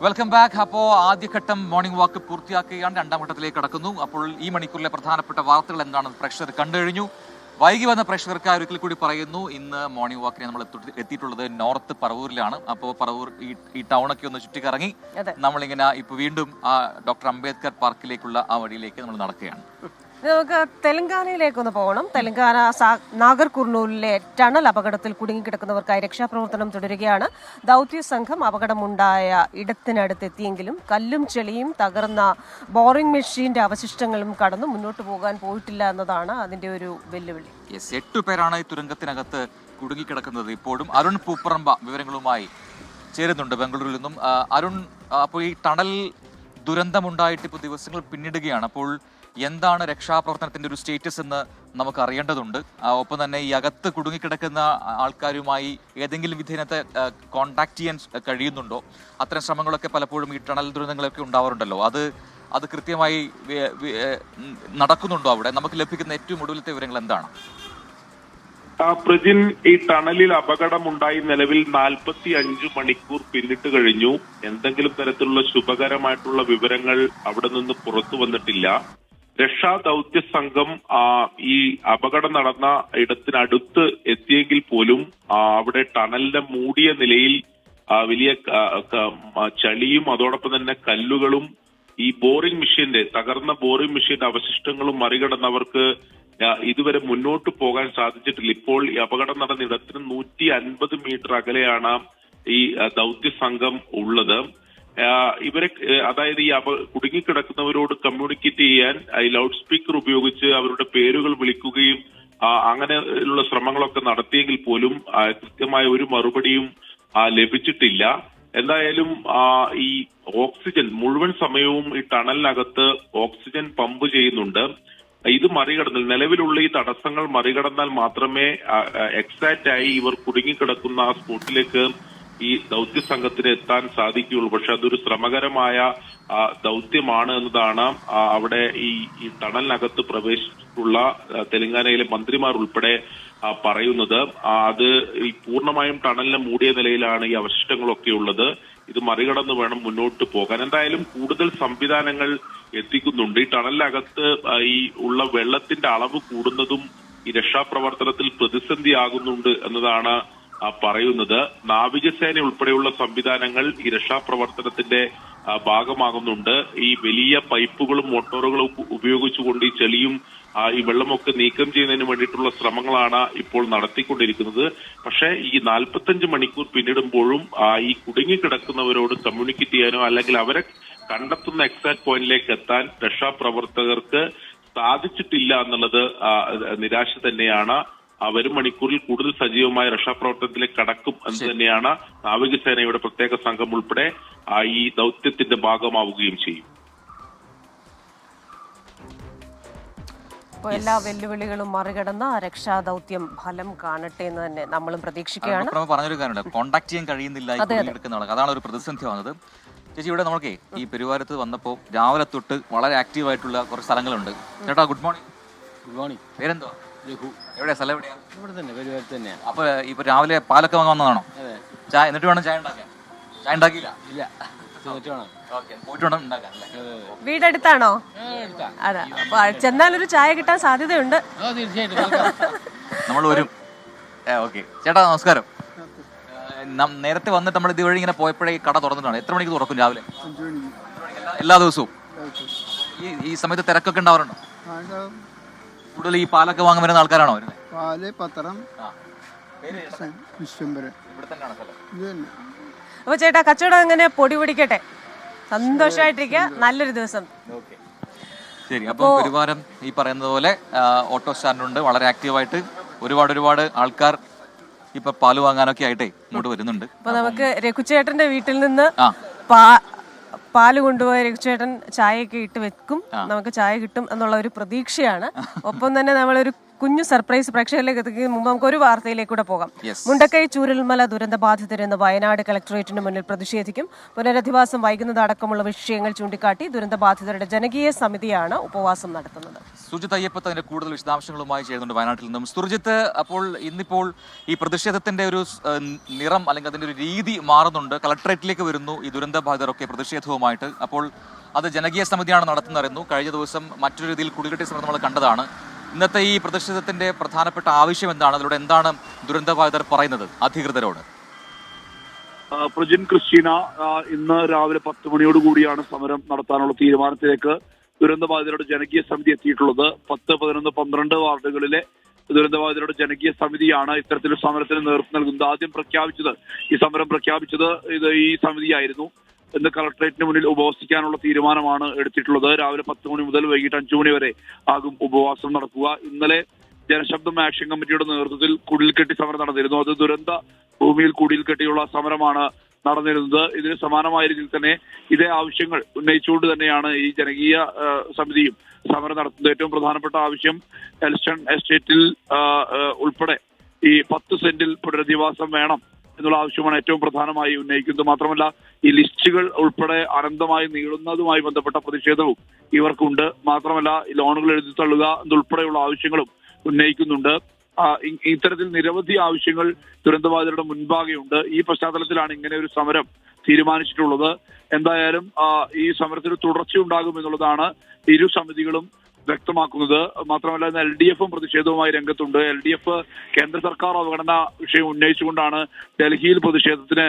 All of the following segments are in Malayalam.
Welcome back. അപ്പോൾ ആദ്യഘട്ടം മോർണിംഗ് വാക്ക് പൂർത്തിയാക്കുകയാണ്. രണ്ടാം ഘട്ടത്തിലേക്ക് കടക്കുന്നു. അപ്പോൾ ഈ മണിക്കൂറിലെ പ്രധാനപ്പെട്ട വാർത്തകൾ എന്താണെന്ന് പ്രേക്ഷകർ കണ്ടു കഴിഞ്ഞു. വൈകി വന്ന പ്രേക്ഷകർക്കായി ഒരിക്കൽ കൂടി പറയുന്നു, ഇന്ന് മോർണിംഗ് വാക്കിനെ നമ്മൾ എത്തിയിട്ടുള്ളത് നോർത്ത് പറവൂരിലാണ്. അപ്പോൾ പറവൂർ ഈ ടൗണൊക്കെ ഒന്ന് ചുറ്റിക്കറങ്ങി നമ്മളിങ്ങനെ ഇപ്പോൾ വീണ്ടും ആ ഡോക്ടർ അംബേദ്കർ പാർക്കിലേക്കുള്ള ആ വഴിയിലേക്ക് നമ്മൾ നടക്കുകയാണ്. നമുക്ക് തെലങ്കാനയിലേക്കൊന്ന് പോകണം. തെലങ്കാന നാഗർകുർണൂലിലെ ടണൽ അപകടത്തിൽ കുടുങ്ങിക്കിടക്കുന്നവർക്കായി രക്ഷാപ്രവർത്തനം തുടരുകയാണ്. ദൗത്യ സംഘം അപകടമുണ്ടായ ഇടത്തിനടുത്തെത്തിയെങ്കിലും കല്ലും ചെളിയും തകർന്ന ബോറിംഗ് മെഷീന്റെ അവശിഷ്ടങ്ങളും കടന്നു മുന്നോട്ട് പോകാൻ പോയിട്ടില്ല എന്നതാണ് അതിന്റെ ഒരു വെല്ലുവിളി. 8 പേരാണ് ഈ തുരങ്കത്തിനകത്ത് കുടുങ്ങിക്കിടക്കുന്നത്. ഇപ്പോഴും അരുൺ പൂപ്പറമ്പ വിവരങ്ങളുമായി ചേരുന്നുണ്ട് ബംഗളൂരുവിൽ നിന്നും. അരുൺ, അപ്പോൾ ഈ ടണൽ ദുരന്തമുണ്ടായിട്ട് ഇപ്പോൾ ദിവസങ്ങൾ പിന്നിടുകയാണ്. അപ്പോൾ എന്താണ് രക്ഷാപ്രവർത്തനത്തിന്റെ ഒരു സ്റ്റേറ്റസ് എന്ന് നമുക്ക് അറിയേണ്ടതുണ്ട്. ഒപ്പം തന്നെ ഈ അകത്ത് കുടുങ്ങിക്കിടക്കുന്ന ആൾക്കാരുമായി ഏതെങ്കിലും വിധേനത്തെ കോണ്ടാക്ട് ചെയ്യാൻ കഴിയുന്നുണ്ടോ? അത്തരം ശ്രമങ്ങളൊക്കെ പലപ്പോഴും ഈ ടണൽ ദുരന്തങ്ങളൊക്കെ ഉണ്ടാവാറുണ്ടല്ലോ. അത് കൃത്യമായി നടക്കുന്നുണ്ടോ അവിടെ? നമുക്ക് ലഭിക്കുന്ന ഏറ്റവും ഒടുവിലത്തെ വിവരങ്ങൾ എന്താണ്? പ്രജിൻ, ഈ ടണലിൽ അപകടമുണ്ടായി നിലവിൽ 45 മണിക്കൂർ പിന്നിട്ട് കഴിഞ്ഞു. എന്തെങ്കിലും തരത്തിലുള്ള ശുഭകരമായിട്ടുള്ള വിവരങ്ങൾ അവിടെ നിന്ന് പുറത്തു വന്നിട്ടില്ല. രക്ഷാ ദൗത്യ സംഘം ഈ അപകടം നടന്ന ഇടത്തിനടുത്ത് എത്തിയെങ്കിൽ പോലും അവിടെ ടണലിന്റെ മൂടിയ നിലയിൽ വലിയ ചളിയും അതോടൊപ്പം തന്നെ കല്ലുകളും ഈ ബോറിംഗ് മെഷീന്റെ തകർന്ന ബോറിംഗ് മെഷീന്റെ അവശിഷ്ടങ്ങളും മറികടന്നവർക്ക് ഇതുവരെ മുന്നോട്ട് പോകാൻ സാധിച്ചിട്ടില്ല. ഇപ്പോൾ ഈ അപകടം നടന്ന ഇടത്തിന് 150 മീറ്റർ അകലെയാണ് ഈ ദൗത്യ സംഘം ഉള്ളത്. ഇവരെ, അതായത് ഈ കുടുങ്ങിക്കിടക്കുന്നവരോട് കമ്മ്യൂണിക്കേറ്റ് ചെയ്യാൻ ഈ ലൗഡ് സ്പീക്കർ ഉപയോഗിച്ച് അവരുടെ പേരുകൾ വിളിക്കുകയും അങ്ങനെയുള്ള ശ്രമങ്ങളൊക്കെ നടത്തിയെങ്കിൽ പോലും കൃത്യമായ ഒരു മറുപടിയും ലഭിച്ചിട്ടില്ല. എന്തായാലും ഈ ഓക്സിജൻ മുഴുവൻ സമയവും ഈ ടണലിനകത്ത് ഓക്സിജൻ പമ്പ് ചെയ്യുന്നുണ്ട്. ഇത് മറികടന്നാൽ, നിലവിലുള്ള ഈ തടസ്സങ്ങൾ മറികടന്നാൽ മാത്രമേ എക്സാക്റ്റ് ആയി ഇവർ കുടുങ്ങിക്കിടക്കുന്ന ആ സ്പോട്ടിലേക്ക് ഈ ദൗത്യ സംഘത്തിന് എത്താൻ സാധിക്കുകയുള്ളൂ. പക്ഷെ അതൊരു ശ്രമകരമായ ദൗത്യമാണ് എന്നതാണ് അവിടെ ഈ ടണലിനകത്ത് പ്രവേശിച്ചിട്ടുള്ള തെലങ്കാനയിലെ മന്ത്രിമാർ ഉൾപ്പെടെ പറയുന്നത്. അത് ഈ പൂർണ്ണമായും ടണലിനെ മൂടിയ നിലയിലാണ് ഈ അവശിഷ്ടങ്ങളൊക്കെ ഉള്ളത്. ഇത് മറികടന്ന് വേണം മുന്നോട്ട് പോകാൻ. എന്തായാലും കൂടുതൽ സംവിധാനങ്ങൾ എത്തിക്കുന്നുണ്ട്. ഈ ടണലിനകത്ത് ഈ ഉള്ള വെള്ളത്തിന്റെ അളവ് കൂടുന്നതും ഈ രക്ഷാപ്രവർത്തനത്തിൽ പ്രതിസന്ധിയാകുന്നുണ്ട് എന്നതാണ് പറയുന്നത്. നാവികസേന ഉൾപ്പെടെയുള്ള സംവിധാനങ്ങൾ ഈ രക്ഷാപ്രവർത്തനത്തിന്റെ ഭാഗമാകുന്നുണ്ട്. ഈ വലിയ പൈപ്പുകളും മോട്ടോറുകളും ഉപയോഗിച്ചുകൊണ്ട് ഈ ചെളിയും ഈ വെള്ളമൊക്കെ നീക്കം ചെയ്യുന്നതിന് വേണ്ടിയിട്ടുള്ള ശ്രമങ്ങളാണ് ഇപ്പോൾ നടത്തിക്കൊണ്ടിരിക്കുന്നത്. പക്ഷേ ഈ 45 മണിക്കൂർ പിന്നിടുമ്പോഴും ഈ കുടുങ്ങിക്കിടക്കുന്നവരോട് കമ്മ്യൂണിക്കേറ്റ് ചെയ്യാനോ അല്ലെങ്കിൽ അവരെ കണ്ടെത്തുന്ന എക്സാക്ട് പോയിന്റിലേക്ക് എത്താൻ രക്ഷാപ്രവർത്തകർക്ക് സാധിച്ചിട്ടില്ല എന്നുള്ളത് നിരാശ തന്നെയാണ്. വരും മണിക്കൂറിൽ കൂടുതൽ സജീവമായ രക്ഷാപ്രവർത്തനത്തിലേക്ക് കടക്കും എന്ന് തന്നെയാണ് നാവികസേനയുടെ പ്രത്യേക സംഘം ഉൾപ്പെടെ ഈ ദൗത്യത്തിന്റെ ഭാഗമാവുകയും ചെയ്യും. എല്ലാ വെല്ലുവിളികളും മറികടന്ന രക്ഷാദൗത്യം ഫലം കാണട്ടെ എന്ന് തന്നെ നമ്മളും പ്രതീക്ഷിക്കുകയാണ്. പറഞ്ഞൊരു കാര്യമുണ്ട്, കോണ്ടാക്ട് ചെയ്യാൻ കഴിയുന്നില്ല അതാണ് ഒരു പ്രതിസന്ധി വന്നത്. ചേച്ചി, ഇവിടെ നമുക്ക് ഈ പെരുവാരത്ത് വന്നപ്പോൾ രാവിലെ തൊട്ട് വളരെ ആക്റ്റീവ് ആയിട്ടുള്ള കുറച്ച് സ്ഥലങ്ങളുണ്ട്. ചേട്ടാ, ഗുഡ് മോർണിംഗ്. Good morning. പേരെന്തോ? എവിടെയാ സ്ഥലം? എവിടെയാ? ഇവിടെ തന്നെ, പെരുവാരത്ത് തന്നെയാണ്. അപ്പൊ ഇപ്പൊ രാവിലെ പാലൊക്കെ വാങ്ങാൻ വന്നതാണോ? ചായ എന്നിട്ട് വേണം ചായ ഉണ്ടാക്കാൻ? ചായ ഉണ്ടാക്കിയില്ല? ഇല്ല, പോയിട്ട് വേണം ഉണ്ടാക്കാൻ. വീടടുത്താണോ? അതെ. അപ്പൊ ചെന്നാലൊരു ചായ കിട്ടാൻ സാധ്യതയുണ്ട്. നമ്മൾ വരും. ഓക്കെ ചേട്ടാ, നമസ്കാരം. നേരത്തെ വന്നിട്ട് നമ്മൾ ഇതുവഴി ഇങ്ങനെ പോയപ്പോഴേ കട തുറന്നിട്ടാണ്. എത്ര മണിക്ക് തുറക്കും രാവിലെ? എല്ലാ ദിവസവും? ഈ സമയത്ത് തിരക്കൊക്കെ ഉണ്ടാവാറുണ്ടോ? കൂടുതൽ ഈ പാലൊക്കെ വാങ്ങാൻ വരുന്ന ആൾക്കാരാണോ? പാല്, പത്രം, അപ്പൊ ചേട്ടാ, കച്ചവടം എങ്ങനെ പൊടി പിടിക്കട്ടെ, സന്തോഷമായിട്ടിരിക്കുക, നല്ലൊരു ദിവസം. ശരി. അപ്പോൾ പെരുവാരം ഈ പറയുന്നത് പോലെ ഓട്ടോ സ്റ്റാൻഡുണ്ട്. വളരെ ആക്റ്റീവായിട്ട് ഒരുപാട് ആൾക്കാർ ഇപ്പൊ പാല് വാങ്ങാനൊക്കെ ആയിട്ടേ ഇങ്ങോട്ട് വരുന്നുണ്ട്. അപ്പൊ നമുക്ക് രഘുചേട്ടന്റെ വീട്ടിൽ നിന്ന് പാല് കൊണ്ടുപോയ രഘുചേട്ടൻ ചായയൊക്കെ ഇട്ട് വെക്കും. നമുക്ക് ചായ കിട്ടും എന്നുള്ള ഒരു പ്രതീക്ഷയാണ്. ഒപ്പം തന്നെ നമ്മളൊരു കുഞ്ഞു സർപ്രൈസ് പ്രേക്ഷകരിലേക്ക് എത്തിക്കുന്നതിന് മുമ്പ് നമുക്ക് ഒരു വാർത്തയിലേക്ക് കൂടെ പോകാം. Yes. മുണ്ടക്കൈ ചൂരൽമല ദുരന്തബാധിതരെന്ന് വയനാട് കളക്ടറേറ്റിന് മുന്നിൽ പ്രതിഷേധിക്കും. പുനരധിവാസം വൈകുന്നത് അടക്കമുള്ള വിഷയങ്ങൾ ചൂണ്ടിക്കാട്ടി ദുരന്തബാധിതരുടെ ജനകീയ സമിതിയാണ് ഉപവാസം നടത്തുന്നത്. സുജിത്ത് അയ്യപ്പത്ത് അതിന്റെ കൂടുതൽ വിശദാംശങ്ങളുമായി ചെയ്യുന്നുണ്ട് വയനാട്ടിൽ നിന്നും. സുജിത്ത്, അപ്പോൾ ഇന്നിപ്പോൾ ഈ പ്രതിഷേധത്തിന്റെ ഒരു നിറം അല്ലെങ്കിൽ അതിന്റെ ഒരു രീതി മാറുന്നുണ്ട്. കളക്ടറേറ്റിലേക്ക് വരുന്നു ഈ ദുരന്തബാധിതരൊക്കെ പ്രതിഷേധവുമായിട്ട്. അപ്പോൾ അത് ജനകീയ സമിതിയാണ് നടത്തുന്നറിയുന്നു. കഴിഞ്ഞ ദിവസം മറ്റൊരു രീതിയിൽ കുടികെട്ടി സമരം നമ്മൾ കണ്ടതാണ്. ഇന്നത്തെ ഈ പ്രതിഷേധത്തിന്റെ പ്രധാനപ്പെട്ട ആവശ്യം എന്താണ്? അതിലൂടെ എന്താണ് ദുരന്തബാധിതർ പറയുന്നത് അധികൃതരോട്? പ്രജിൻ ക്രിസ്റ്റീന, ഇന്ന് രാവിലെ 10 മണിയോടുകൂടിയാണ് സമരം നടത്താനുള്ള തീരുമാനത്തിലേക്ക് ദുരന്തബാധിതരുടെ ജനകീയ സമിതി എത്തിയിട്ടുള്ളത്. 10, 11, 12 വാർഡുകളിലെ ദുരന്തബാധിതരുടെ ജനകീയ സമിതിയാണ് ഇത്തരത്തിലൊരു സമരത്തിന് നേതൃത്വം നൽകുന്നത്. ആദ്യം ഈ സമരം പ്രഖ്യാപിച്ചത് ഈ സമിതിയായിരുന്നു. ഇന്ന് കളക്ടറേറ്റിന് മുന്നിൽ ഉപവസിക്കാനുള്ള തീരുമാനമാണ് എടുത്തിട്ടുള്ളത്. രാവിലെ 10 മണി മുതൽ വൈകിട്ട് 5 മണി വരെ ആകും ഉപവാസം നടക്കുക. ഇന്നലെ ജനശബ്ദം ആക്ഷൻ കമ്മിറ്റിയുടെ നേതൃത്വത്തിൽ കുടിൽകെട്ടി സമരം നടന്നിരുന്നു. അത് ദുരന്ത ഭൂമിയിൽ കുടിൽകെട്ടിയുള്ള സമരമാണ് നടന്നിരുന്നത്. ഇതിന് സമാനമായ രീതിയിൽ തന്നെ ഇതേ ആവശ്യങ്ങൾ ഉന്നയിച്ചുകൊണ്ട് തന്നെയാണ് ഈ ജനകീയ സമിതിയും സമരം നടത്തുന്നത്. ഏറ്റവും പ്രധാനപ്പെട്ട ആവശ്യം എൽസ്റ്റൺ എസ്റ്റേറ്റിൽ ഉൾപ്പെടെ ഈ 10 സെന്റിൽ പുനരധിവാസം വേണം എന്നുള്ള ആവശ്യമാണ് ഏറ്റവും പ്രധാനമായി ഉന്നയിക്കുന്നത്. മാത്രമല്ല ഈ ലിസ്റ്റുകൾ ഉൾപ്പെടെ അനന്തമായി നീളുന്നതുമായി ബന്ധപ്പെട്ട പ്രതിഷേധവും ഇവർക്കുണ്ട്. മാത്രമല്ല ഈ ലോണുകൾ എഴുതിത്തള്ളുക എന്നുൾപ്പെടെയുള്ള ആവശ്യങ്ങളും ഉന്നയിക്കുന്നുണ്ട്. ഇത്തരത്തിൽ നിരവധി ആവശ്യങ്ങൾ ദുരന്തബാധിതരുടെ മുൻപാകെയുണ്ട്. ഈ പശ്ചാത്തലത്തിലാണ് ഇങ്ങനെ ഒരു സമരം തീരുമാനിച്ചിട്ടുള്ളത്. എന്തായാലും ഈ സമരത്തിന് തുടർച്ചയുണ്ടാകും എന്നുള്ളതാണ് ഇരു സമിതികളും വ്യക്തമാക്കുന്നത്. മാത്രമല്ല ഇന്ന് LDF പ്രതിഷേധവുമായി രംഗത്തുണ്ട്. LDF കേന്ദ്ര സർക്കാർ അവഗണന വിഷയം ഉന്നയിച്ചുകൊണ്ടാണ് ഡൽഹിയിൽ പ്രതിഷേധത്തിന്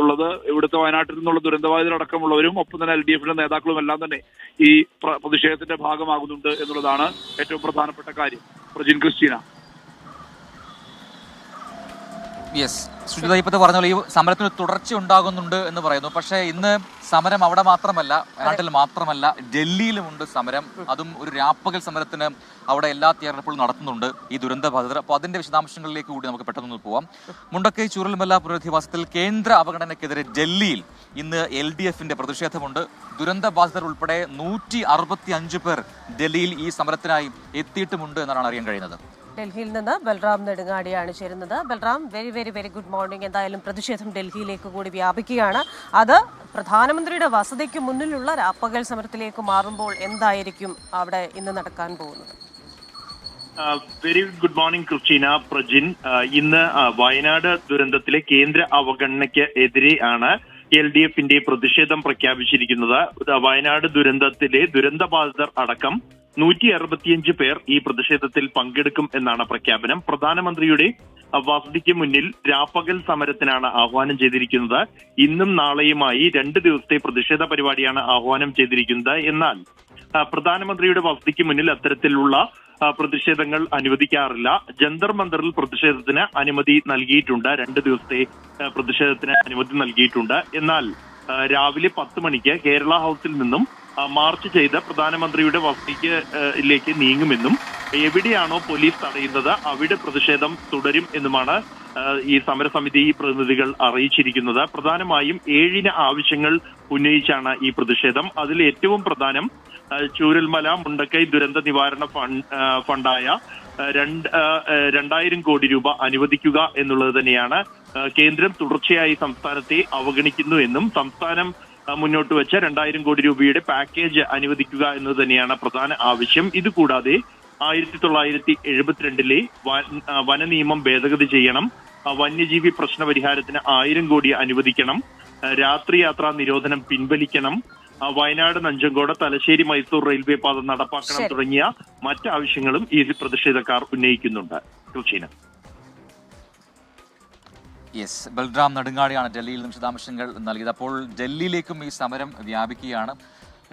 ഉള്ളത്. ഇവിടുത്തെ വയനാട്ടിൽ നിന്നുള്ള ദുരന്തബാധിതരടക്കമുള്ളവരും ഒപ്പം തന്നെ LDFന്റെ നേതാക്കളും എല്ലാം തന്നെ ഈ പ്രതിഷേധത്തിന്റെ ഭാഗമാകുന്നുണ്ട് എന്നുള്ളതാണ് ഏറ്റവും പ്രധാനപ്പെട്ട കാര്യം. പ്രജിൻ ക്രിസ്റ്റീന. യെസ്, സുജിത് അയ്യപ്പത്ത് പറഞ്ഞ പോലെ ഈ സമരത്തിന് തുടർച്ച ഉണ്ടാകുന്നുണ്ട് എന്ന് പറയുന്നു. പക്ഷേ ഇന്ന് സമരം അവിടെ മാത്രമല്ല, വയനാട്ടിൽ മാത്രമല്ല, ഡൽഹിയിലുമുണ്ട് സമരം. അതും ഒരു രാപ്പകൽ സമരത്തിന് അവിടെ എല്ലാ തയ്യാറെടുപ്പുകളും നടത്തുന്നുണ്ട് ഈ ദുരന്തബാധിതർ. അപ്പോൾ അതിന്റെ വിശദാംശങ്ങളിലേക്ക് കൂടി നമുക്ക് പെട്ടെന്ന് പോവാം. മുണ്ടക്കൈ ചൂരൽമല പുനരധിവാസത്തിൽ കേന്ദ്ര അവഗണനയ്ക്കെതിരെ ഡൽഹിയിൽ ഇന്ന് LDFന്റെ പ്രതിഷേധമുണ്ട്. ദുരന്തബാധിതർ ഉൾപ്പെടെ 165 പേർ ഡൽഹിയിൽ ഈ സമരത്തിനായി എത്തിയിട്ടുമുണ്ട് എന്നാണ് അറിയാൻ കഴിയുന്നത്. ഡൽഹിയിൽ നിന്ന് ബൽറാം നെടുങ്ങാടിയാണ് ചേരുന്നത്. Balram, very very very good morning. എന്തായാലും പ്രതിഷേധം ഡൽഹിയിലേക്ക് കൂടി വ്യാപിക്കുകയാണ്. അത് പ്രധാനമന്ത്രിയുടെ വസതിക്ക് മുന്നിലുള്ള രാപ്പകൽ സമരത്തിലേക്ക് മാറുമ്പോൾ എന്തായിരിക്കും അവിടെ ഇന്ന് നടക്കാൻ പോകുന്നത്? Very good morning Christina, Prajin. ഇന്ന് വയനാട് ദുരന്തത്തിലെ കേന്ദ്ര അവഗണനയ്ക്ക് എതിരെയാണ് LDFന്റെ പ്രതിഷേധം പ്രഖ്യാപിച്ചിരിക്കുന്നത്. വയനാട് ദുരന്തത്തിലെ ദുരന്തബാധിതർ അടക്കം 165 പേർ ഈ പ്രതിഷേധത്തിൽ പങ്കെടുക്കും എന്നാണ് പ്രഖ്യാപനം. പ്രധാനമന്ത്രിയുടെ വസതിക്ക് മുന്നിൽ രാപ്പകൽ സമരത്തിനാണ് ആഹ്വാനം ചെയ്തിരിക്കുന്നത്. ഇന്നും നാളെയുമായി 2 ദിവസത്തെ പ്രതിഷേധ പരിപാടിയാണ് ആഹ്വാനം ചെയ്തിരിക്കുന്നത്. എന്നാൽ പ്രധാനമന്ത്രിയുടെ വസതിക്ക് മുന്നിൽ അത്തരത്തിലുള്ള പ്രതിഷേധങ്ങൾ അനുവദിക്കാറില്ല. ജന്തർ മന്ദറിൽ പ്രതിഷേധത്തിന് അനുമതി നൽകിയിട്ടുണ്ട്. 2 ദിവസത്തെ പ്രതിഷേധത്തിന് അനുമതി നൽകിയിട്ടുണ്ട്. എന്നാൽ രാവിലെ 10 മണിക്ക് കേരള ഹൌസിൽ നിന്നും മാർച്ച് ചെയ്ത് പ്രധാനമന്ത്രിയുടെ വസതിയിലേക്ക് നീങ്ങുമെന്നും എവിടെയാണോ പോലീസ് തടയുന്നത് അവിടെ പ്രതിഷേധം തുടരും എന്നുമാണ് ഈ സമരസമിതി പ്രതിനിധികൾ അറിയിച്ചിരിക്കുന്നത്. പ്രധാനമായും 7 ആവശ്യങ്ങൾ ഉന്നയിച്ചാണ് ഈ പ്രതിഷേധം. അതിൽ ഏറ്റവും പ്രധാനം ചൂരൽമല മുണ്ടക്കൈ ദുരന്ത നിവാരണ ഫണ്ടായ 2000 കോടി രൂപ അനുവദിക്കുക എന്നുള്ളത് തന്നെയാണ്. കേന്ദ്രം തുടർച്ചയായി സംസ്ഥാനത്തെ അവഗണിക്കുന്നു എന്നും സംസ്ഥാനം മുന്നോട്ട് വെച്ച 2000 കോടി രൂപയുടെ പാക്കേജ് അനുവദിക്കുക എന്നത് തന്നെയാണ് പ്രധാന ആവശ്യം. ഇതുകൂടാതെ 1972 വന നിയമം ഭേദഗതി ചെയ്യണം. വന്യജീവി പ്രശ്ന പരിഹാരത്തിന് 1000 കോടി അനുവദിക്കണം. രാത്രിയാത്രാ നിരോധനം പിൻവലിക്കണം. വയനാട് നഞ്ചങ്കോട് തലശ്ശേരി മൈസൂർ റെയിൽവേ പാത നടപ്പാക്കണം തുടങ്ങിയ മറ്റാവശ്യങ്ങളും ഈ പ്രതിഷേധക്കാർ ഉന്നയിക്കുന്നുണ്ട്. രുചീന. യെസ്, ബൽറാം നെടുങ്ങാടിയാണ് ഡൽഹിയിൽ നിന്ന് വിശദാംശങ്ങൾ നൽകിയത്. അപ്പോൾ ഡൽഹിയിലേക്കും ഈ സമരം വ്യാപിക്കുകയാണ്.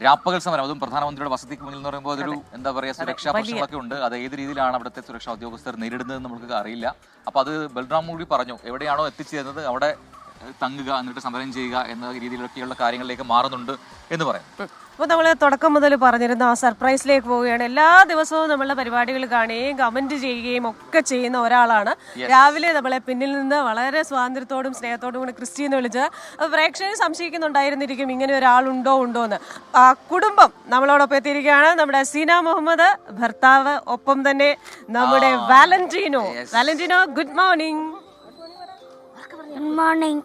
രാപ്പകൽ സമരം, അതും പ്രധാനമന്ത്രിയുടെ വസതിക്ക് മുന്നിൽ എന്ന് പറയുമ്പോൾ അതൊരു എന്താ പറയുക, സുരക്ഷാ പ്രശ്നങ്ങളൊക്കെ ഉണ്ട്. അത് ഏത് രീതിയിലാണ് അവിടുത്തെ സുരക്ഷാ ഉദ്യോഗസ്ഥർ നേരിടുന്നതെന്ന് നമുക്ക് അറിയില്ല. അപ്പോൾ അത് ബൽറാം കൂടി പറഞ്ഞു, എവിടെയാണോ എത്തിച്ചേരുന്നത് അവിടെ തങ്ങുക, എന്നിട്ട് സമരം ചെയ്യുക എന്ന രീതിയിലൊക്കെയുള്ള കാര്യങ്ങളിലേക്ക് മാറുന്നുണ്ട് എന്ന് പറയാം. അപ്പോൾ നമ്മൾ തുടക്കം മുതൽ പറഞ്ഞിരുന്ന ആ സർപ്രൈസിലേക്ക് പോവുകയാണ്. എല്ലാ ദിവസവും നമ്മളുടെ പരിപാടികൾ കാണുകയും കമന്റ് ചെയ്യുകയും ഒക്കെ ചെയ്യുന്ന ഒരാളാണ്. രാവിലെ നമ്മളെ പിന്നിൽ നിന്ന് വളരെ സ്വാതന്ത്ര്യത്തോടും സ്നേഹത്തോടും കൂടി ക്രിസ്റ്റി എന്ന് വിളിച്ചത്. അപ്പോൾ പ്രേക്ഷകർ സംശയിക്കുന്നുണ്ടായിരുന്നിരിക്കും ഇങ്ങനെ ഒരാളുണ്ടോ എന്ന്. ആ കുടുംബം നമ്മളോടൊപ്പം എത്തിയിരിക്കുകയാണ്. നമ്മുടെ സീന മുഹമ്മദ്, ഭർത്താവ്, ഒപ്പം തന്നെ നമ്മുടെ Valentino. Good morning. Good morning.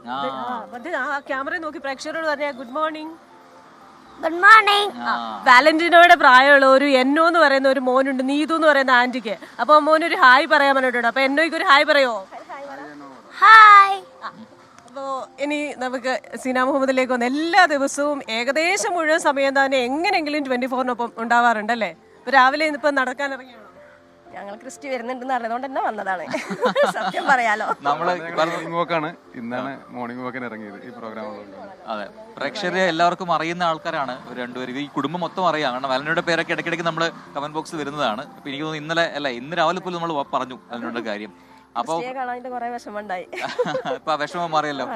ആ ക്യാമറ നോക്കി പ്രേക്ഷകരോട് പറഞ്ഞ ഗുഡ് മോർണിംഗ്. Good morning. വാലന്റീനോയുടെ പ്രായമുള്ള ഒരു എന്നോ എന്ന് പറയുന്ന ഒരു മോനുണ്ട്, നീതു എന്ന് പറയുന്ന ആന്റിക്ക്. അപ്പൊ മോനൊരു ഹായ് പറയാൻ പറഞ്ഞിട്ടുണ്ട്. അപ്പൊ എന്നോയ്ക്ക് ഒരു ഹായ് പറയോ? ഹായ്. അപ്പോ ഇനി നമുക്ക് സീന മുഹമ്മദിലേക്ക് വന്ന് എല്ലാ ദിവസവും ഏകദേശം മുഴുവൻ സമയം തന്നെ എങ്ങനെയെങ്കിലും 24-നൊപ്പം ഉണ്ടാവാറുണ്ടല്ലേ? ഇപ്പൊ രാവിലെ ഇന്നിപ്പോ നടക്കാൻ ഇറങ്ങിയാണോ? ഞങ്ങൾ ക്രിസ്റ്റി വരുന്നുണ്ടെന്ന് അറിഞ്ഞതുകൊണ്ട് തന്നെ വന്നതാണ്. സത്യം പറയാലോ, മോർണിംഗ് വാക്കാണ്. ഇന്നാണ് മോർണിംഗ് വാക്കിന് ഇറങ്ങിയത് ഈ പ്രോഗ്രാമുള്ളത്. അതെ, പ്രേക്ഷകരെ എല്ലാവർക്കും അറിയുന്ന ആൾക്കാരാണ് രണ്ടുപേരും. ഈ കുടുംബം മൊത്തം അറിയാം. കാരണം വാലന്റീനോയുടെ പേരൊക്കെ ഇടയ്ക്കിടയ്ക്ക് നമ്മൾ കമന്റ് ബോക്സിൽ വരുന്നതാണ്. അപ്പൊ എനിക്ക് തോന്നുന്നു ഇന്ന് രാവിലെ പോലും നമ്മൾ പറഞ്ഞു വാലന്റീനോയുടെ കാര്യം. അപ്പൊ കാണാൻ കുറെ വിഷമമുണ്ടായി. ഇപ്പൊ വിഷമം മാറിയല്ലോ.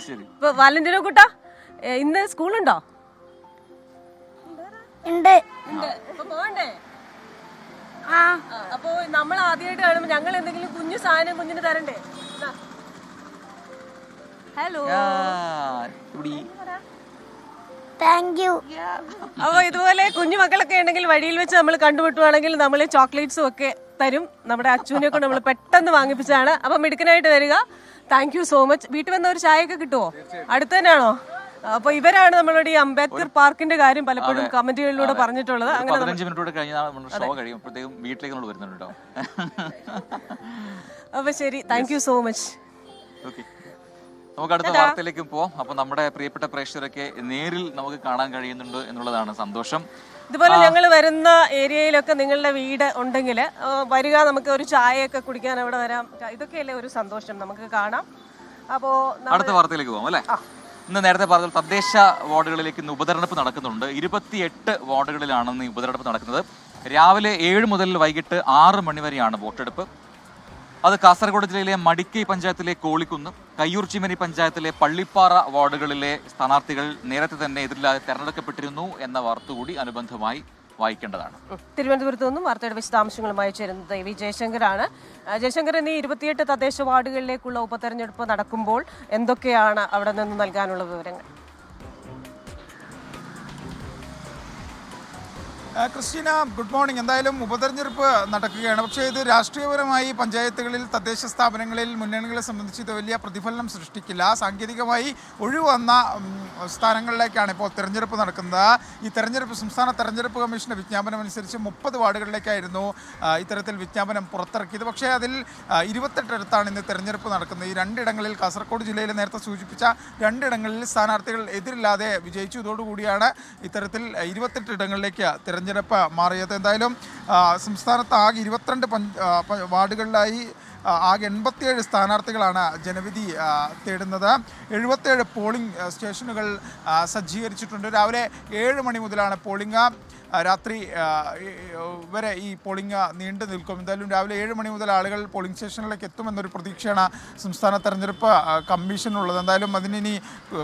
ശരി. ഇപ്പൊ വാലന്റീനോ കുട്ടാ, ഇന്ന് സ്കൂളുണ്ടോ? ഉണ്ട്. പോകണ്ടേ? ആ. അപ്പൊ നമ്മൾ ആദ്യമായിട്ട് കാണുമ്പോ ഞങ്ങൾ എന്തെങ്കിലും കുഞ്ഞു സാധനം കുഞ്ഞിന് തരണ്ടേ? ഹലോ. Thank you. അപ്പൊ ഇതുപോലെ കുഞ്ഞു മക്കളൊക്കെ ഉണ്ടെങ്കിൽ വഴിയിൽ വെച്ച് നമ്മൾ കണ്ടുമുട്ടുവാണെങ്കിൽ നമ്മൾ ചോക്ലേറ്റ്സും ഒക്കെ തരും. നമ്മുടെ അച്ഛനെ കൊണ്ട് നമ്മൾ പെട്ടെന്ന് വാങ്ങിപ്പിച്ചാണ്. അപ്പൊ മിടുക്കനായിട്ട് വരിക. Thank you so much. വീട്ടിൽ വന്ന ഒരു ചായയൊക്കെ കിട്ടുമോ? അടുത്ത് തന്നെയാണോ? അപ്പൊ ഇവരാണ് നമ്മളുടെ ഈ അംബേദ്കർ പാർക്കിന്റെ കാര്യം പലപ്പോഴും കമന്റുകളിലൂടെ പറഞ്ഞിട്ടുള്ളത്. അങ്ങനെ 15 മിനിറ്റ് കഴിഞ്ഞാൽ ഷോ കഴിയും. പ്രത്യേകം വീട്ടിലേക്ക് നമ്മൾ വരുന്നുണ്ടോ? അപ്പൊ ശരി, താങ്ക് യു സോ മച്ച്. നമുക്ക് അടുത്ത വാർത്തയിലേക്ക് പോവാം. അപ്പൊ നമ്മുടെ പ്രിയപ്പെട്ട പ്രേക്ഷകരൊക്കെ നേരിൽ നമുക്ക് കാണാൻ കഴിയുന്നുണ്ട് എന്നുള്ളതാണ് സന്തോഷം. ഇതുപോലെ ഞങ്ങൾ വരുന്ന ഏരിയയിലൊക്കെ നിങ്ങളുടെ വീട് ഉണ്ടെങ്കിൽ വരിക, നമുക്ക് ഒരു ചായയൊക്കെ കുടിക്കാൻ അവിടെ വരാം. ഇതൊക്കെയല്ലേ ഒരു സന്തോഷം, നമുക്ക് കാണാം. അപ്പോ അടുത്ത വാർത്തയിലേക്ക് പോകാം അല്ലെ? ഇന്ന് നേരത്തെ പറഞ്ഞ തദ്ദേശ വാർഡുകളിലേക്ക് ഇന്ന് ഉപതെരഞ്ഞെടുപ്പ് നടക്കുന്നുണ്ട്. 28 വാർഡുകളിലാണ് ഇന്ന് ഉപതെരഞ്ഞെടുപ്പ് നടക്കുന്നത്. രാവിലെ 7 മുതൽ വൈകിട്ട് 6 മണി വരെയാണ് വോട്ടെടുപ്പ്. അത് കാസർഗോഡ് ജില്ലയിലെ മടിക്കൈ പഞ്ചായത്തിലെ കോളിക്കുന്ന്, കയ്യൂർ ചിമനി പഞ്ചായത്തിലെ പള്ളിപ്പാറ വാർഡുകളിലെ സ്ഥാനാർത്ഥികൾ നേരത്തെ തന്നെ എതിരില്ലാതെ തെരഞ്ഞെടുക്കപ്പെട്ടിരുന്നു എന്ന വാർത്ത കൂടി അനുബന്ധമായി വായിക്കേണ്ടതാണ്. തിരുവനന്തപുരത്ത് നിന്നും വാർത്തയുടെ വിശദാംശങ്ങളുമായി ചേരുന്നത് വി ജയശങ്കറാണ്. ജയശങ്കർ, ഇന്ന് 28 തദ്ദേശ വാർഡുകളിലേക്കുള്ള ഉപതെരഞ്ഞെടുപ്പ് നടക്കുമ്പോൾ എന്തൊക്കെയാണ് അവിടെ നിന്ന് നൽകാനുള്ള വിവരങ്ങൾ? Christina, good morning. എന്തായാലും ഉപതെരഞ്ഞെടുപ്പ് നടക്കുകയാണ്. പക്ഷേ ഇത് രാഷ്ട്രീയപരമായി പഞ്ചായത്തുകളിൽ, തദ്ദേശ സ്ഥാപനങ്ങളിൽ മുന്നണികളെ സംബന്ധിച്ച് ഇത് വലിയ പ്രതിഫലനം സൃഷ്ടിക്കില്ല. സാങ്കേതികമായി ഒഴിവന്ന സ്ഥാനങ്ങളിലേക്കാണ് ഇപ്പോൾ തെരഞ്ഞെടുപ്പ് നടക്കുന്നത്. ഈ തെരഞ്ഞെടുപ്പ് സംസ്ഥാന തെരഞ്ഞെടുപ്പ് കമ്മീഷന്റെ വിജ്ഞാപനം അനുസരിച്ച് 30 വാർഡുകളിലേക്കായിരുന്നു ഇത്തരത്തിൽ വിജ്ഞാപനം പുറത്തിറക്കിയത്. പക്ഷേ അതിൽ 28 ഇന്ന് തെരഞ്ഞെടുപ്പ് നടക്കുന്നത്. ഈ 2 ഇടങ്ങളിൽ, കാസർഗോഡ് ജില്ലയിൽ നേരത്തെ സൂചിപ്പിച്ച 2 ഇടങ്ങളിൽ സ്ഥാനാർത്ഥികൾ എതിരില്ലാതെ വിജയിച്ചു. ഇതോടുകൂടിയാണ് ഇത്തരത്തിൽ 28 ഇടങ്ങളിലേക്ക് തെരഞ്ഞെടുപ്പ് മാറിയത്. എന്തായാലും സംസ്ഥാനത്ത് ആകെ 22 വാർഡുകളിലായി ആകെ 87 സ്ഥാനാർത്ഥികളാണ് ജനവിധി തേടുന്നത്. 77 പോളിംഗ് സ്റ്റേഷനുകൾ സജ്ജീകരിച്ചിട്ടുണ്ട്. രാവിലെ 7 മണി മുതലാണ് പോളിംഗ്. രാത്രി വരെ ഈ പോളിംഗ് നീണ്ടു നിൽക്കും. എന്തായാലും രാവിലെ 7 മണി മുതൽ ആളുകൾ പോളിംഗ് സ്റ്റേഷനിലേക്ക് എത്തുമെന്നൊരു പ്രതീക്ഷയാണ് സംസ്ഥാന തെരഞ്ഞെടുപ്പ് കമ്മീഷനുള്ളത്. എന്തായാലും അതിനി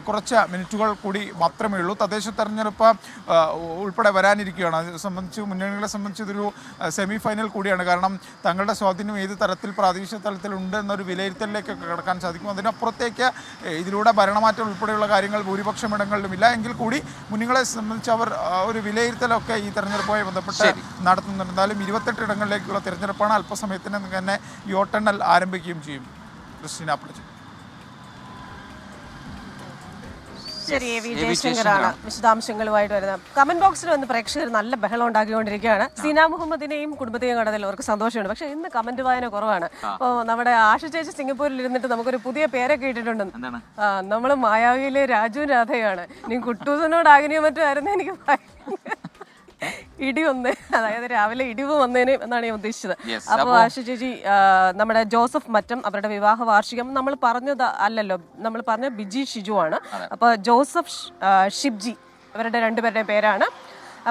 കുറച്ച് മിനിറ്റുകൾ കൂടി മാത്രമേ ഉള്ളൂ. തദ്ദേശ തെരഞ്ഞെടുപ്പ് ഉൾപ്പെടെ വരാനിരിക്കുകയാണ്. അത് സംബന്ധിച്ച് മുന്നണികളെ സംബന്ധിച്ച് ഇതൊരു സെമി ഫൈനൽ കൂടിയാണ്. കാരണം തങ്ങളുടെ സ്വാധീനം ഏത് തരത്തിൽ പ്രാദേശിക തലത്തിലുണ്ട് എന്നൊരു വിലയിരുത്തലിലേക്കൊക്കെ കടക്കാൻ സാധിക്കും. അതിനപ്പുറത്തേക്ക് ഇതിലൂടെ ഭരണമാറ്റം ഉൾപ്പെടെയുള്ള കാര്യങ്ങൾ ഭൂരിപക്ഷം ഇടങ്ങളിലും ഇല്ല. എങ്കിൽ കൂടി മുന്നണികളെ സംബന്ധിച്ച് അവർ ഒരു വിലയിരുത്തലൊക്കെ ഈ തെരഞ്ഞെടുപ്പുമായി ബന്ധപ്പെട്ട് നടത്തുന്നുണ്ട്. എന്തായാലും 28 ഇടങ്ങളിലേക്കുള്ള തെരഞ്ഞെടുപ്പാണ്. അല്പസമയത്തിന് തന്നെ ഈ വോട്ടെണ്ണൽ ആരംഭിക്കുകയും ചെയ്യും. ക്രിസ്റ്റീന പ്ലജ്. ശരി, വി ജയശങ്കറാണ് വിശദാംശങ്ങളുമായിട്ട് വരുന്നത്. കമന്റ് ബോക്സിൽ വന്ന് പ്രേക്ഷകർ നല്ല ബഹളം ഉണ്ടാക്കിക്കൊണ്ടിരിക്കുകയാണ്. സീന മുഹമ്മദിനെയും കുടുംബത്തെയും കണ്ടതിൽ അവർക്ക് സന്തോഷമുണ്ട്. പക്ഷെ ഇന്ന് കമന്റ് വായന കുറവാണ്. അപ്പോൾ നമ്മുടെ ആശ ചേച്ചി സിംഗപ്പൂരിൽ ഇരുന്നിട്ട് നമുക്കൊരു പുതിയ പേരൊക്കെ ഇട്ടിട്ടുണ്ട്. നമ്മൾ മായാവിയിലെ രാജു രാധയാണ്. ഇനി കുട്ടൂസനോട് ആഗ്നിയോ മറ്റോ ആയിരുന്നു. എനിക്ക് ഇടി വന്നേ, അതായത് രാവിലെ ഇടിവ് വന്നേനെ എന്നാണ് ഞാൻ ഉദ്ദേശിച്ചത്. അപ്പോൾ ആശ ചേച്ചി, നമ്മുടെ ജോസഫ് മറ്റം അവരുടെ വിവാഹ വാർഷികം നമ്മൾ പറഞ്ഞത് അല്ലല്ലോ, നമ്മൾ പറഞ്ഞ ബിജി ഷിജു ആണ്. അപ്പോൾ ജോസഫ് ഷിബ്ജി ഇവരുടെ 2 പേരുടെയും പേരാണ്.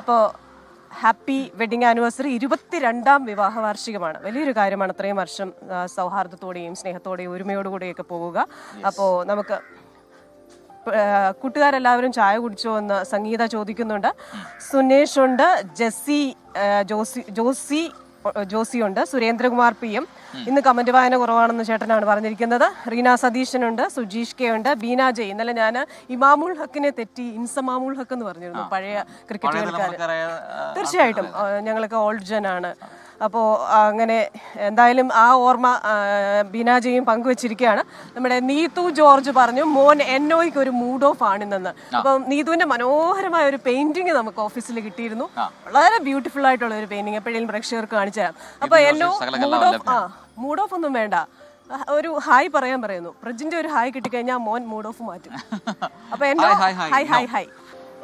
അപ്പോൾ ഹാപ്പി വെഡിങ് ആനിവേഴ്സറി. 22ാം വിവാഹ വാർഷികമാണ്. വലിയൊരു കാര്യമാണ് അത്രയും വർഷം സൗഹാർദ്ദത്തോടെയും സ്നേഹത്തോടെയും ഒരുമയോടുകൂടിയൊക്കെ പോവുക. അപ്പോൾ നമുക്ക് കൂട്ടുകാരെല്ലാവരും ചായ കുടിച്ചോ എന്ന് സംഗീത ചോദിക്കുന്നുണ്ട്. സുനേഷ് ഉണ്ട്, ജോസിയുണ്ട്, സുരേന്ദ്രകുമാർ PM. ഇന്ന് കമന്റ് വായന കുറവാണെന്ന് ചേട്ടനാണ് പറഞ്ഞിരിക്കുന്നത്. റീന സതീശനുണ്ട്, സുജീഷ് കെ ഉണ്ട്, ബീന ജയ്. ഇന്നലെ ഞാൻ ഇമാമുൽ ഹക്കിനെ തെറ്റി ഇൻസമാമുൽ ഹക്ക് എന്ന് പറഞ്ഞിരുന്നു, പഴയ ക്രിക്കറ്റ് കളിക്കാരൻ. തീർച്ചയായിട്ടും ഞങ്ങളൊക്കെ ഓൾഡ് ജൻ ആണ്. അപ്പോൾ അങ്ങനെ എന്തായാലും ആ ഓർമ്മ ബീനാജയും പങ്കുവച്ചിരിക്കുകയാണ്. നമ്മുടെ നീതു ജോർജ് പറഞ്ഞു മോൻ എന്നോയ്ക്ക് ഒരു മൂഡ് ഓഫ് ആണിന്നെന്ന്. അപ്പം നീതുവിന്റെ മനോഹരമായ ഒരു പെയിന്റിങ് നമുക്ക് ഓഫീസിൽ കിട്ടിയിരുന്നു. വളരെ ബ്യൂട്ടിഫുൾ ആയിട്ടുള്ള ഒരു പെയിന്റിങ് എപ്പോഴേലും പ്രേക്ഷകർക്ക് കാണിച്ചു തരാം. അപ്പൊ എന്നോ മൂഡ് ഓഫ് ഒന്നും വേണ്ട, ഒരു ഹായ് പറയാൻ പറയുന്നു. പ്രജിന്റെ ഒരു ഹായ് കിട്ടിക്കഴിഞ്ഞാൽ മോൻ മൂഡ് ഓഫ് മാറ്റും. അപ്പൊ എന്നോ hi hi hi.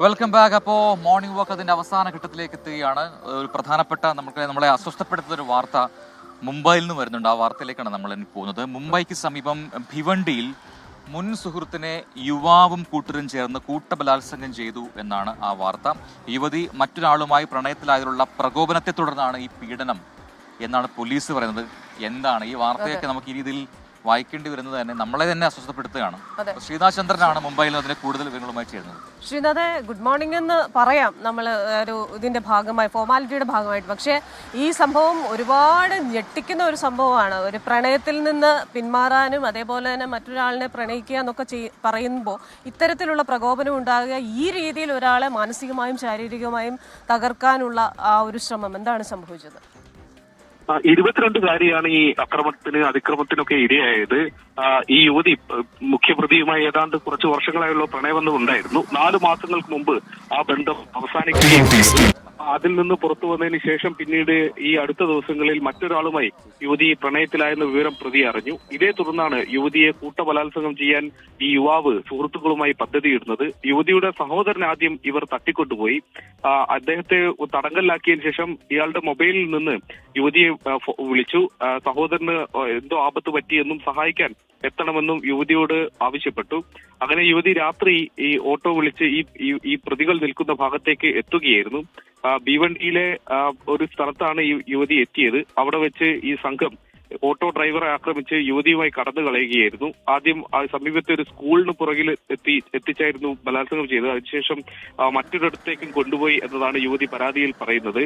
Welcome back. അപ്പോൾ മോർണിംഗ് വാക്ക് അതിന്റെ അവസാന ഘട്ടത്തിലേക്ക് എത്തുകയാണ്. ഒരു പ്രധാനപ്പെട്ട നമ്മളെ അസ്വസ്ഥപ്പെടുത്തുന്ന ഒരു വാർത്ത മുംബൈയിൽ നിന്ന് വരുന്നുണ്ട്. ആ വാർത്തയിലേക്കാണ് നമ്മൾ ഇനി പോകുന്നത്. മുംബൈക്ക് സമീപം ഭിവണ്ടിയിൽ മുൻ സുഹൃത്തിനെ യുവാവും കൂട്ടരും ചേർന്ന് കൂട്ടബലാത്സംഗം ചെയ്തു എന്നാണ് ആ വാർത്ത. യുവതി മറ്റൊരാളുമായി പ്രണയത്തിലായതിലുള്ള പ്രകോപനത്തെ തുടർന്നാണ് ഈ പീഡനം എന്നാണ് പോലീസ് പറയുന്നത്. എന്താണ് ഈ വാർത്തയൊക്കെ നമുക്ക് ഈ രീതിയിൽ വായിക്കേണ്ടി വരുന്നത് തന്നെ നമ്മളെ തന്നെ അസ്വസ്ഥപ്പെടുത്തുകയാണ്. ശ്രീനാഥ് ചന്ദ്രനാണ് മുംബൈയിൽ അതിന് കൂടുതൽ വിവരങ്ങളുമായി ചേരുന്നത്. ശ്രീനാഥ്, ഗുഡ് മോർണിംഗ് എന്ന് പറയാം നമ്മൾ ഒരു ഇതിന്റെ ഭാഗമായി, ഫോർമാലിറ്റിയുടെ ഭാഗമായിട്ട്. പക്ഷേ ഈ സംഭവം ഒരുപാട് ഞെട്ടിക്കുന്ന ഒരു സംഭവമാണ്. ഒരു പ്രണയത്തിൽ നിന്ന് പിന്മാറാനും അതേപോലെ തന്നെ മറ്റൊരാളിനെ പ്രണയിക്കുക എന്നൊക്കെ പറയുമ്പോൾ ഇത്തരത്തിലുള്ള പ്രകോപനം ഉണ്ടാകുക, ഈ രീതിയിൽ ഒരാളെ മാനസികമായും ശാരീരികമായും തകർക്കാനുള്ള ആ ഒരു ശ്രമം, എന്താണ് സംഭവിച്ചത്? 22കാരിയാണ് ഈ അതിക്രമത്തിനൊക്കെ ഇരയായത്. ഈ യുവതി മുഖ്യപ്രതിയുമായി ഏതാണ്ട് കുറച്ച് വർഷങ്ങളായുള്ള പ്രണയബന്ധം ഉണ്ടായിരുന്നു. 4 മാസങ്ങൾക്ക് മുമ്പ് ആ ബന്ധം അവസാനിക്കുകയും അതിൽ നിന്ന് പുറത്തു വന്നതിന് ശേഷം പിന്നീട് ഈ അടുത്ത ദിവസങ്ങളിൽ മറ്റൊരാളുമായി യുവതി പ്രണയത്തിലായെന്ന വിവരം പ്രതി അറിഞ്ഞു. ഇതേ തുടർന്നാണ് യുവതിയെ കൂട്ടബലാത്സംഗം ചെയ്യാൻ ഈ യുവാവ് സുഹൃത്തുക്കളുമായി പദ്ധതിയിടുന്നത്. യുവതിയുടെ സഹോദരൻ ആദ്യം ഇവർ തട്ടിക്കൊണ്ടുപോയി. അദ്ദേഹത്തെ തടങ്കലിലാക്കിയതിനു ശേഷം ഇയാളുടെ മൊബൈലിൽ നിന്ന് യുവതിയെ വിളിച്ചു. സഹോദരന് എന്തോ ആപത്ത് പറ്റിയെന്നും സഹായിക്കാൻ എത്തണമെന്നും യുവതിയോട് ആവശ്യപ്പെട്ടു. അങ്ങനെ യുവതി രാത്രി ഈ ഓട്ടോ വിളിച്ച് ഈ പ്രതികൾ നിൽക്കുന്ന ഭാഗത്തേക്ക് എത്തുകയായിരുന്നു. ഭിവണ്ടിയിലെ ഒരു സ്ഥലത്താണ് ഈ യുവതി എത്തിയത്. അവിടെ വെച്ച് ഈ സംഘം ഓട്ടോ ഡ്രൈവറെ ആക്രമിച്ച് യുവതിയുമായി കടന്നു കളയുകയായിരുന്നു. ആദ്യം സമീപത്തെ ഒരു സ്കൂളിന് പുറകിൽ എത്തിച്ചായിരുന്നു ബലാത്സംഗം ചെയ്തത്. അതിനുശേഷം മറ്റൊരിടത്തേക്കും കൊണ്ടുപോയി എന്നതാണ് യുവതി പരാതിയിൽ പറയുന്നത്.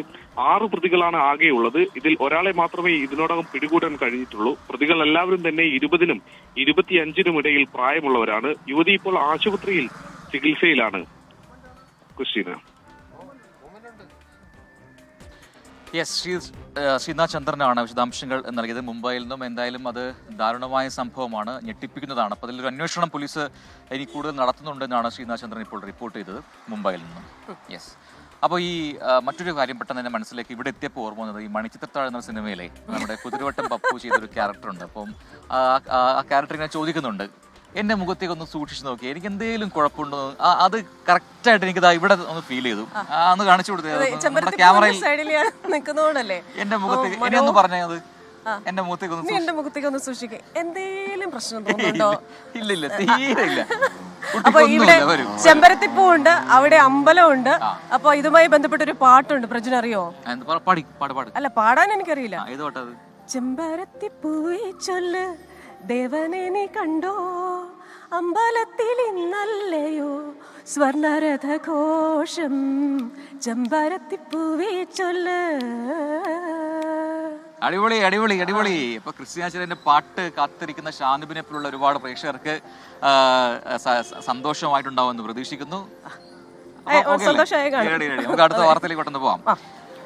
6 പ്രതികളാണ് ആകെയുള്ളത്. ഇതിൽ ഒരാളെ മാത്രമേ ഇതിനോടകം പിടികൂടാൻ കഴിഞ്ഞിട്ടുള്ളൂ. പ്രതികൾ എല്ലാവരും തന്നെ 20നും 25നും ഇടയിൽ പ്രായമുള്ളവരാണ്. യുവതി ഇപ്പോൾ ആശുപത്രിയിൽ ചികിത്സയിലാണ്. ക്രിസ്റ്റീന. ശ്രീനാഥ് ചന്ദ്രനാണ് വിശദാംശങ്ങൾ നൽകിയത് മുംബൈയിൽ നിന്നും. എന്തായാലും അത് ദാരുണമായ സംഭവമാണ്, ഞെട്ടിപ്പിക്കുന്നതാണ്. അപ്പോൾ അതിലൊരു അന്വേഷണം പോലീസ് ഇനി കൂടുതൽ നടത്തുന്നുണ്ടെന്നാണ് ശ്രീനാഥ് ചന്ദ്രൻ ഇപ്പോൾ റിപ്പോർട്ട് ചെയ്തത് മുംബൈയിൽ നിന്നും. അപ്പോൾ ഈ മറ്റൊരു കാര്യം പെട്ടെന്ന് തന്നെ മനസ്സിലേക്ക് ഇവിടെ എത്തിയപ്പോൾ ഓർമ്മ വന്നത്, ഈ മണിച്ചിത്രത്താഴ് എന്ന സിനിമയിലെ നമ്മുടെ കുതിരവട്ടം പപ്പു ചെയ്തൊരു ക്യാരക്ടറുണ്ട്. അപ്പം ആ ക്യാരക്ടർ ഇങ്ങനെ ചോദിക്കുന്നുണ്ട്, എന്റെ മുഖത്തേക്ക് ഒന്ന് സൂക്ഷിച്ചു നോക്കി, എനിക്ക് എന്തെങ്കിലും കുഴപ്പമുണ്ടോ? അത് കറക്റ്റായിട്ട് എനിക്ക് ഇവിടെ ഒന്ന് ഫീൽ ചെയ്തു. ഒന്ന് കാണിച്ചു കൊടുത്തത് ക്യാമറയിൽ എന്റെ മുഖത്തേക്ക് എന്നെ ഒന്ന് പറഞ്ഞത്, എന്റെ മുഖത്തേക്ക് ഒന്ന് സൂക്ഷിക്കുക, എന്തെങ്കിലും പ്രശ്നം തോന്നുന്നുണ്ടോ? ഇല്ല, തീരെ ഇല്ല. അപ്പൊ ഇവിടെ ചെമ്പരത്തിപ്പൂ ഉണ്ട്, അവിടെ അമ്പലമുണ്ട്. അപ്പൊ ഇതുമായി ബന്ധപ്പെട്ട ഒരു പാട്ടുണ്ട്, പ്രജന അറിയോ? അല്ല, പാടാൻ എനിക്കറിയില്ല. ചെമ്പരത്തിപ്പൂവേ ചൊല്ല് ദേവനെ നീ കണ്ടോ, അമ്പലത്തിൽ ഇന്നല്ലയോ സ്വർണരഥഘോഷം, ചെമ്പരത്തിപ്പൂവേ ചൊല്ല്. അടിപൊളി അടിപൊളി അടിപൊളി. ഇപ്പൊ ക്രിസ്ത്യാനിന്റെ പാട്ട് കാത്തിരിക്കുന്ന ശാന്തിബിനെ പോലുള്ള ഒരുപാട് പ്രേക്ഷകർക്ക് സന്തോഷമായിട്ടുണ്ടാവുമെന്ന് പ്രതീക്ഷിക്കുന്നു. നമുക്ക് അടുത്ത വാർത്തയിലേക്ക് പെട്ടെന്ന് പോവാം.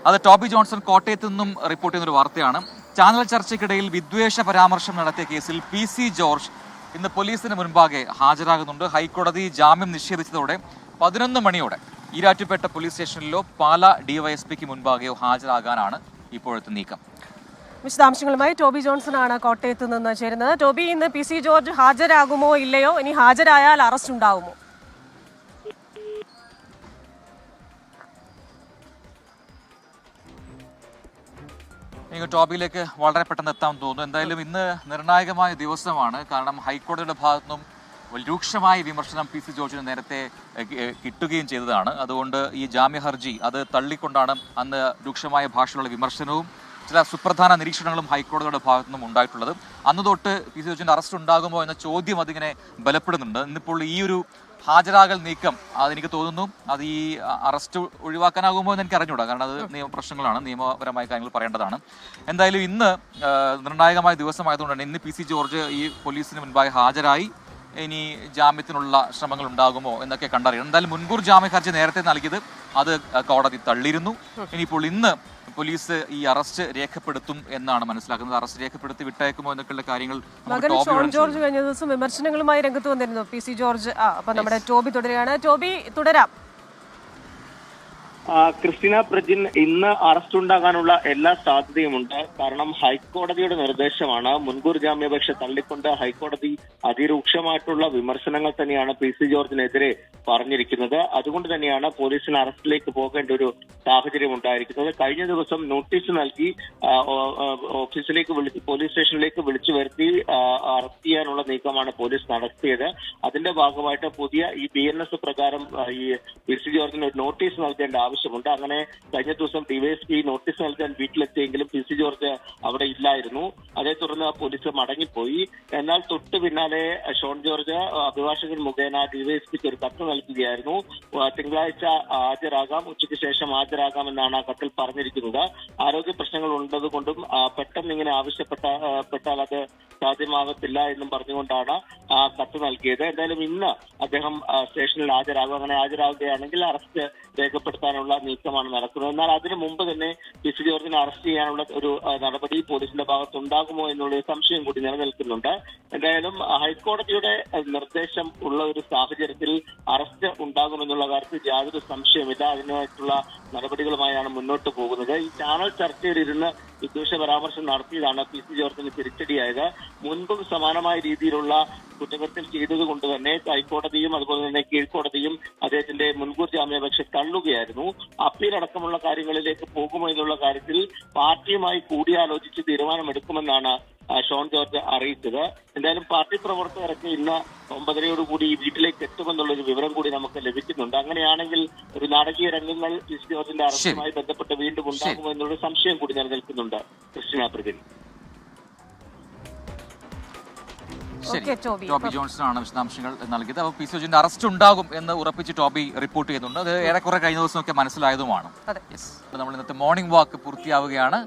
അത് ടോബി ജോൺസൺ കോട്ടയത്ത് നിന്നും റിപ്പോർട്ട് ചെയ്യുന്ന ഒരു വാർത്തയാണ്. ചാനൽ ചർച്ചയ്ക്കിടയിൽ വിദ്വേഷ പരാമർശം നടത്തിയ കേസിൽ PC ജോർജ് ഇന്ന് പോലീസിന് മുൻപാകെ ഹാജരാകുന്നുണ്ട്. ഹൈക്കോടതി ജാമ്യം നിഷേധിച്ചതോടെ 11 മണിയോടെ ഈരാറ്റുപേട്ട പോലീസ് സ്റ്റേഷനിലോ പാല DYSPക്ക് മുൻപാകെയോ ഹാജരാകാനാണ് ഇപ്പോഴത്തെ നീക്കം. വിശദാംശങ്ങളുമായി ടോബി ജോൺസൺ ആണ് കോട്ടയത്ത് നിന്ന് ചേരുന്നത്. ടോബി, ഇന്ന് PC ജോർജ് ഹാജരാകുമോ ഇല്ലയോ? ഇനി ഹാജരായാൽ അറസ്റ്റ് ഉണ്ടാകുമോ? ടോബിയിലേക്ക് വളരെ പെട്ടെന്ന് എത്താൻ തോന്നുന്നു. എന്തായാലും ഇന്ന് നിർണായകമായ ദിവസമാണ്. കാരണം ഹൈക്കോടതിയുടെ ഭാഗത്തു നിന്നും രൂക്ഷമായ വിമർശനം പി സി ജോർജിന് നേരത്തെ കിട്ടുകയും ചെയ്തതാണ്. അതുകൊണ്ട് ഈ ജാമ്യ ഹർജി അത് തള്ളിക്കൊണ്ടാണ് അന്ന് രൂക്ഷമായ ഭാഷയിലുള്ള വിമർശനവും ചില സുപ്രധാന നിരീക്ഷണങ്ങളും ഹൈക്കോടതിയുടെ ഭാഗത്തു നിന്നും ഉണ്ടായിട്ടുള്ളത്. അന്ന് തൊട്ട് പി സി ജോർജിന്റെ അറസ്റ്റ് ഉണ്ടാകുമോ എന്ന ചോദ്യം അതിങ്ങനെ ബലപ്പെടുന്നുണ്ട്. ഇന്നിപ്പോൾ ഈ ഒരു ഹാജരാകൽ നീക്കം അതെനിക്ക് തോന്നുന്നു അത് ഈ അറസ്റ്റ് ഒഴിവാക്കാനാകുമോ എന്ന് എനിക്ക് അറിഞ്ഞൂടാ. കാരണം അത് നിയമപ്രശ്നങ്ങളാണ്, നിയമപരമായ കാര്യങ്ങൾ പറയേണ്ടതാണ്. എന്തായാലും ഇന്ന് നിർണായകമായ ദിവസമായതുകൊണ്ട് തന്നെ ഇന്ന് പി സി ജോർജ് ഈ പോലീസിന് മുൻപായി ഹാജരായി ഇനി ജാമ്യത്തിനുള്ള ശ്രമങ്ങൾ ഉണ്ടാകുമോ എന്നൊക്കെ കണ്ടറിയണം. എന്തായാലും മുൻകൂർ ജാമ്യ ഹർജി നേരത്തെ നൽകിയത് അത് കോടതി തള്ളിയിരുന്നു. ഇനിയിപ്പോൾ ഇന്ന് പോലീസ് ഈ അറസ്റ്റ് രേഖപ്പെടുത്തും എന്നാണ് മനസ്സിലാക്കുന്നത്. അറസ്റ്റ് രേഖപ്പെടുത്തി വിട്ടയക്കുമോ എന്നൊക്കെയുള്ള കാര്യങ്ങൾ മകൻ ഷോൺ ജോർജ് കഴിഞ്ഞ ദിവസം വിമർശനങ്ങളുമായി രംഗത്ത് വന്നിരുന്നു പി സി ജോർജ്. അപ്പൊ നമ്മുടെ ടോബി തുടരുകയാണ്. ടോബി, തുടരാം. ക്രിസ്റ്റീന പ്രജിൻ ഇന്ന് അറസ്റ്റ് ഉണ്ടാകാനുള്ള എല്ലാ സാധ്യതയുമുണ്ട്. കാരണം ഹൈക്കോടതിയുടെ നിർദ്ദേശമാണ്. മുൻകൂർ ജാമ്യാപേക്ഷ തള്ളിക്കൊണ്ട് ഹൈക്കോടതി അതിരൂക്ഷമായിട്ടുള്ള വിമർശനങ്ങൾ തന്നെയാണ് പി സി ജോർജിനെതിരെ പറഞ്ഞിരിക്കുന്നത്. അതുകൊണ്ട് തന്നെയാണ് പോലീസിന് അറസ്റ്റിലേക്ക് പോകേണ്ട ഒരു സാഹചര്യം ഉണ്ടായിരിക്കുന്നത്. കഴിഞ്ഞ ദിവസം നോട്ടീസ് നൽകി പോലീസ് സ്റ്റേഷനിലേക്ക് വിളിച്ചു വരുത്തി അറസ്റ്റ് ചെയ്യാനുള്ള നീക്കമാണ് പോലീസ് നടത്തിയത്. അതിന്റെ ഭാഗമായിട്ട് പുതിയ ഈ BNS പ്രകാരം ഈ പി സി ജോർജിന് ഒരു നോട്ടീസ് നൽകേണ്ട ആവശ്യമുണ്ട്. അങ്ങനെ കഴിഞ്ഞ ദിവസം ഡിവൈഎസ്പി നോട്ടീസ് നൽകാൻ വീട്ടിലെത്തിയെങ്കിലും പി സി ജോർജ് അവിടെ ഇല്ലായിരുന്നു. അതേ തുടർന്ന് പോലീസ് മടങ്ങിപ്പോയി. എന്നാൽ തൊട്ടു പിന്നാലെ ഷോൺ ജോർജ് അഭിഭാഷകൻ മുഖേന ഡിവൈഎസ്പിക്ക് ഒരു കത്ത് നൽകുകയായിരുന്നു. തിങ്കളാഴ്ച ഹാജരാകാം, ഉച്ചയ്ക്ക് ശേഷം ഹാജരാകാമെന്നാണ് ആ കത്തിൽ പറഞ്ഞിരിക്കുന്നത്. ആരോഗ്യ പ്രശ്നങ്ങൾ ഉള്ളതുകൊണ്ടും പെട്ടെന്ന് ഇങ്ങനെ ആവശ്യപ്പെട്ടാൽ അത് സാധ്യമാകത്തില്ല എന്നും പറഞ്ഞുകൊണ്ടാണ് ആ കത്ത് നൽകിയത്. എന്തായാലും ഇന്ന് അദ്ദേഹം സ്റ്റേഷനിൽ ഹാജരാകും. അങ്ങനെ ഹാജരാകുകയാണെങ്കിൽ അറസ്റ്റ് രേഖപ്പെടുത്താനുള്ള നീക്കമാണ് നടക്കുന്നത്. എന്നാൽ അതിനു മുമ്പ് തന്നെ പി സി ജോർജിനെ അറസ്റ്റ് ചെയ്യാനുള്ള ഒരു നടപടി പോലീസിന്റെ ഭാഗത്തുണ്ടാകുമോ എന്നുള്ള സംശയം കൂടി നിലനിൽക്കുന്നുണ്ട്. എന്തായാലും ഹൈക്കോടതിയുടെ നിർദ്ദേശം ഉള്ള ഒരു സാഹചര്യത്തിൽ അറസ്റ്റ് ഉണ്ടാകുമെന്നുള്ള കാര്യത്തിൽ യാതൊരു സംശയമില്ല. അതിനായിട്ടുള്ള നടപടികളുമായാണ് മുന്നോട്ട് പോകുന്നത്. ഈ ചാനൽ ചർച്ചയിൽ ഇരുന്ന് വിദ്വേഷ പരാമർശം നടത്തിയതാണ് പി സി ജോർജിന് തിരിച്ചടിയായത്. മുൻപും സമാനമായ രീതിയിലുള്ള കുറ്റകൃത്യം ചെയ്തതുകൊണ്ട് തന്നെ ഹൈക്കോടതിയും അതുപോലെ തന്നെ കീഴ്ക്കോടതിയും അദ്ദേഹത്തിന്റെ മുൻകൂർ ജാമ്യാപേക്ഷ തള്ളുകയായിരുന്നു. അപ്പീൽ അടക്കമുള്ള കാര്യങ്ങളിലേക്ക് പോകുമോ എന്നുള്ള കാര്യത്തിൽ പാർട്ടിയുമായി കൂടിയാലോചിച്ച് തീരുമാനമെടുക്കുമെന്നാണ് ഷോൺ ജോർജ് അറിയിച്ചത്. എന്തായാലും പാർട്ടി പ്രവർത്തകരൊക്കെ ഇന്ന് 9:30 വീട്ടിലേക്ക് എത്തുമെന്നുള്ളൊരു വിവരം കൂടി നമുക്ക് ലഭിക്കുന്നുണ്ട്. അങ്ങനെയാണെങ്കിൽ ഒരു നാടകീയ രംഗങ്ങൾ പി സി ജോർജിന്റെ അറസ്റ്റുമായി ബന്ധപ്പെട്ട് വീണ്ടും ഉണ്ടാകുമോ എന്നുള്ള സംശയം കൂടി നിലനിൽക്കുന്നുണ്ട്. ക്രിസ്റ്റീന പ്രജിൻ. ടോബി ജോൺസണാണ് വിശദാംശങ്ങൾ നൽകിയത്. അപ്പോൾ പി സി ജോർജിന്റെ അറസ്റ്റ് ഉണ്ടാകും എന്ന് ഉറപ്പിച്ച് ടോബി റിപ്പോർട്ട് ചെയ്യുന്നുണ്ട്. അത് ഏറെക്കുറെ കഴിഞ്ഞ ദിവസമൊക്കെ മനസ്സിലായതുമാണ്. നമ്മൾ ഇന്നത്തെ മോർണിംഗ് വാക്ക് പൂർത്തിയാവുകയാണ്.